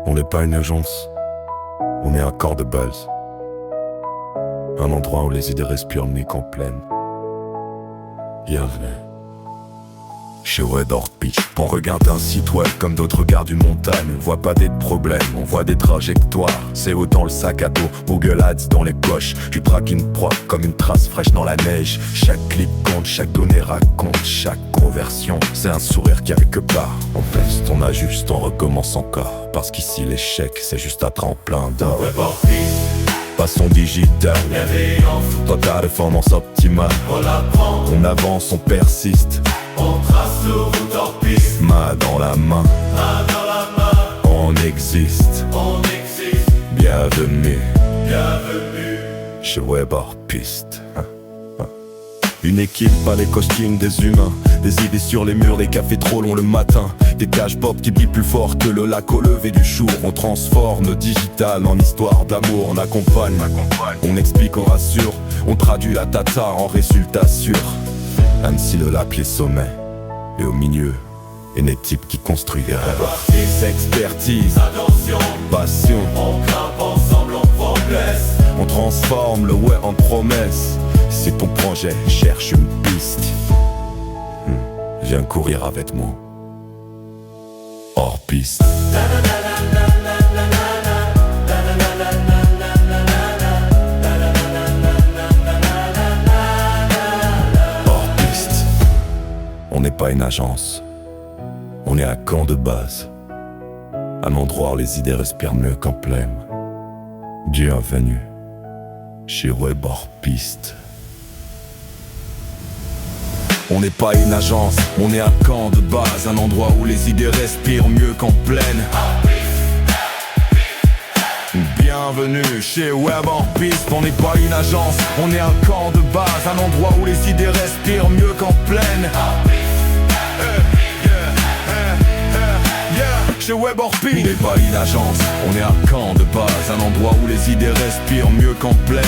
On n'est pas une agence, on est un corps de base. Un endroit où les idées respirent le mic en pleine. Bienvenue chez Weather Pitch. On regarde un site web comme d'autres regardent une montagne. On voit pas des problèmes, on voit des trajectoires. C'est dans le sac à dos, Google Ads dans les poches. Tu braques une proie comme une trace fraîche dans la neige. Chaque clic compte, chaque donnée raconte, chaque conversion. C'est un sourire qui a quelque part. On teste, on ajuste, on recommence encore. Parce qu'ici l'échec c'est juste un tremplin d'or. Weather Pitch, Passons digital, bienveillance, totale performance optimale. on l'apprend, On avance, on persiste, on trace le route hors piste. main dans la main, Main dans la main, on existe. on existe. Bienvenue Bienvenue. chez Weber Piste. Une équipe, pas les costumes des humains. Des idées sur les murs, des cafés trop longs le matin. Des cash-pop qui brillent plus fort que le lac au lever du jour. On transforme le digital en histoire d'amour. On accompagne, on explique, on rassure. On traduit la data en résultat sûr. Annecy le lac, les sommets. Et au milieu, une équipe qui construit des rêves. Expertise, Attention, passion. on grimpe ensemble, on progresse. On transforme le ouais en promesse. Si ton projet cherche une piste, viens courir avec moi. Hors piste. Hors piste. On n'est pas une agence, on est un camp de base. Un endroit où les idées respirent mieux qu'en pleine. Bienvenue chez Weber Piste. On n'est pas une agence, on est un camp de base. Un endroit où les idées respirent mieux qu'en pleine. Bienvenue chez Weber Piste. On n'est pas une agence, on est un camp de base. Un endroit où les idées respirent mieux qu'en pleine. Chez Weber Piste. On n'est pas une agence, on est un camp de base. Un endroit où les idées respirent mieux qu'en pleine.